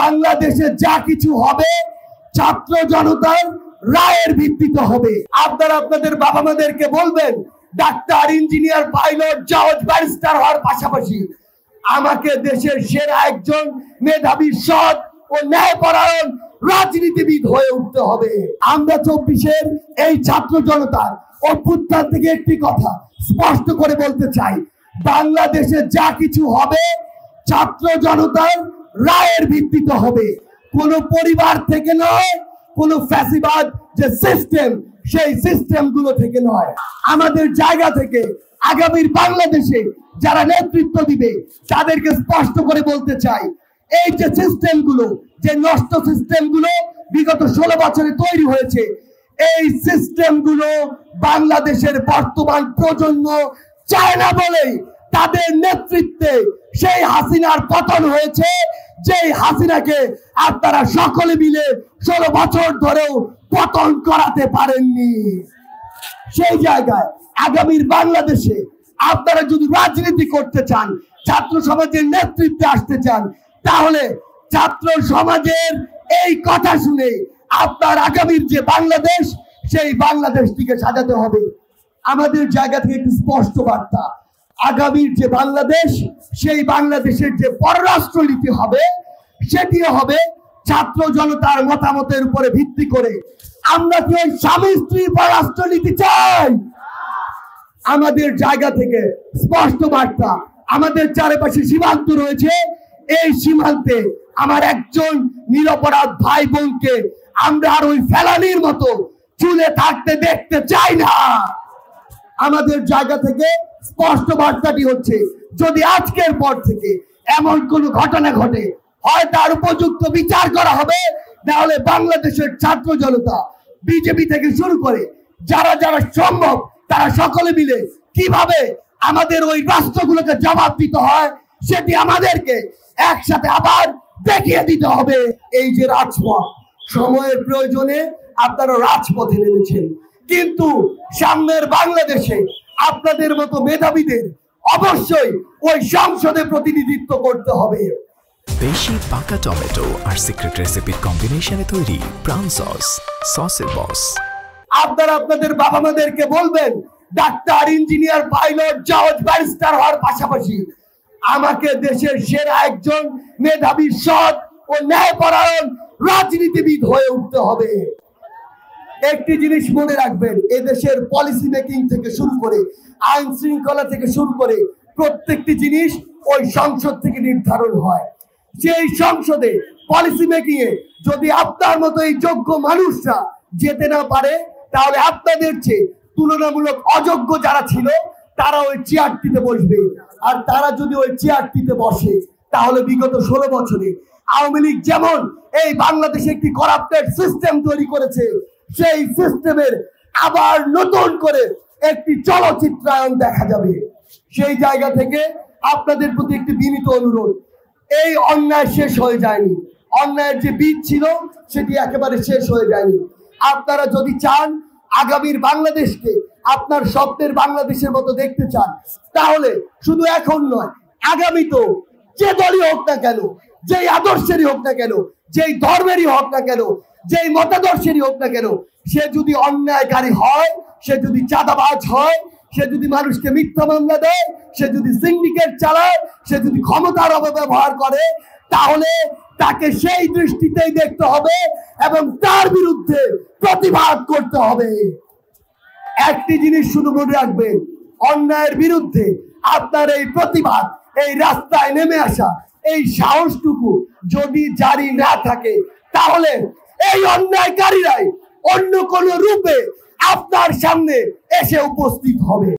বাংলাদেশে যা কিছু হবে ছাত্র জনতার রায়ের ভিত্তিতে হবে। আপনারা আপনাদের বাবা মাদেরকে বলবেন ডাক্তার, ইঞ্জিনিয়ার, পাইলট, জজ, ব্যারিস্টার হওয়ার পাশাপাশি আমাকে দেশের সেরা একজন মেধাবী, সৎ ও ন্যায়পরায়ণ রাজনীতিবিদ হয়ে উঠতে হবে। আমরা 24-এর এই ছাত্র জনতার অভ্যুত্থান থেকে একটি কথা স্পষ্ট করে বলতে চাই, বাংলাদেশে যা কিছু হবে ছাত্র জনতার রায়ের ভিত্তিতে হবে। কোন পরিবার থেকে নয়, কোন ফ্যাসিবাদ যে সিস্টেম, সেই সিস্টেম গুলো থেকে নয়। আমাদের জায়গা থেকে আগামীর বাংলাদেশে যারা নেতৃত্ব দিবে তাদেরকে স্পষ্ট করে বলতে চাই, এই যে সিস্টেম গুলো, যে নষ্ট সিস্টেম গুলো বিগত 16 বছরে তৈরি হয়েছে, এই সিস্টেম গুলো বাংলাদেশের বর্তমান প্রজন্ম চায় না বলেই তাদের নেতৃত্বে সেই হাসিনার পতন হয়েছে, যেই হাসিনাকে আপনারা সকলে মিলে 16 বছর ধরেও পতন করাতে পারেননি। সেই জায়গায় আগামীর বাংলাদেশে আপনারা যদি রাজনীতি করতে চান, ছাত্র সমাজের নেতৃত্বে আসতে চান, তাহলে ছাত্র সমাজের এই কথা শুনে আপনার আগামীর যে বাংলাদেশ, সেই বাংলাদেশটিকে সাজাতে হবে। আমাদের জায়গা থেকে একটি স্পষ্ট বার্তা, আগামীর যে বাংলাদেশ, সেই বাংলাদেশের যে পররাষ্ট্রনীতি হবে সেটিও হবে ছাত্র জনতার মতামতের উপরে ভিত্তি করে। আমরা কি ওই স্বামী স্ত্রীর পররাষ্ট্রনীতি চাই? আমাদের জায়গা থেকে স্পষ্ট বার্তা, আমাদের চারপাশে সীমান্ত রয়েছে, এই সীমান্তে আমার একজন নিরপরাধ ভাই বোনকে আমরা আর ওই ফেলানির মতো চুলে থাকতে দেখতে চাই না। আমাদের জায়গা থেকে স্পষ্ট বার্তাটি হচ্ছে, যদি আজকের পর থেকে এমন কোন ঘটনা ঘটে, হয় তার উপযুক্ত বিচার করা হবে, তাহলে বাংলাদেশের ছাত্র জনতা, বিজেপি থেকে শুরু করে যারা যারা সম্ভব, তারা সকলে মিলে কিভাবে আমাদের ওই রাষ্ট্রগুলোকে জবাব দিতে হয় সেটি আমাদেরকে একসাথে আবার দেখিয়ে দিতে হবে। এই যে রাজপথ, সময়ের প্রয়োজনে আপনারা রাজপথে নেমেছেন, কিন্তু সামনের বাংলাদেশে আপনাদের মতো মেধাবীদের অবশ্যই ওই সংসদে প্রতিনিধিত্ব করতে হবে। বেশি পাকা টমেটো আর সিক্রেট রেসিপির কম্বিনেশনে তৈরি প্রাণ সস, সসের বস। আপনারা আপনাদের বাবা মাদেরকে বলবেন ডাক্তার, ইঞ্জিনিয়ার, পাইলট, জজ, ব্যারিস্টার হওয়ার পাশাপাশি আমাকে দেশের সেরা একজন মেধাবী, সৎ ও ন্যায়পরায়ণ রাজনীতিবিদ হয়ে উঠতে হবে। একটি জিনিস মনে রাখবেন, এদেশের পলিসি মেকিং থেকে শুরু করে আইন শৃঙ্খলা থেকে শুরু করে প্রত্যেকটি জিনিস ওই সংসদ থেকে নির্ধারণ হয়। সেই সংসদে পলিসি মেকিং এ যদি আপনার মতো এই যোগ্য মানুষরা যেতে না পারে, তাহলে আপনাদের চেয়ে তুলনামূলক অযোগ্য যারা ছিল তারা ওই চেয়ারটিতে বসবে। আর তারা যদি ওই চেয়ারটিতে বসে, তাহলে বিগত 16 বছরে আওয়ামী লীগ যেমন এই বাংলাদেশে একটি করাপ্টেড সিস্টেম তৈরি করেছে, সেই সিস্টেমের আবার নতুন করে একটি চলচ্চিত্রায়ন দেখা যাবে। সেই জায়গা থেকে আপনাদের প্রতি একটি বিনীত অনুরোধ, এই অন্যায় শেষ হয়ে যায়নি, অন্যায়ের যে বীজ ছিল সেটি একেবারে শেষ হয়ে যায়নি। আপনারা যদি চান আগামীর বাংলাদেশকে আপনার স্বপ্নের বাংলাদেশের মতো দেখতে চান, তাহলে শুধু এখন নয়, আগামী তো যে দলই হোক না কেন, যেই আদর্শেরই হোক না কেন, যেই ধর্মেরই হোক না কেন, যেই মতাদর্শেরই হোক না কেন, সে যদি অন্যায়কারী হয়, সে যদি চাঁদাবাজ হয়, সে যদি মানুষকে মিথ্যা মামলা দেয়, সে যদি সিন্ডিকেট চালায়, সে যদি ক্ষমতার অপব্যবহার করে, তাহলে তাকে সেই দৃষ্টিতেই দেখতে হবে এবং তার বিরুদ্ধে প্রতিবাদ করতে হবে। একটি জিনিস শুধু মনে রাখবেন, অন্যায়ের বিরুদ্ধে আপনার এই প্রতিবাদ, এই রাস্তায় নেমে আসা, এই সাহসটুকু যদি জারি না থাকে, তাহলে এই অন্যায়কারীরাই অন্য কোন রূপে আপনার সামনে এসে উপস্থিত হবে।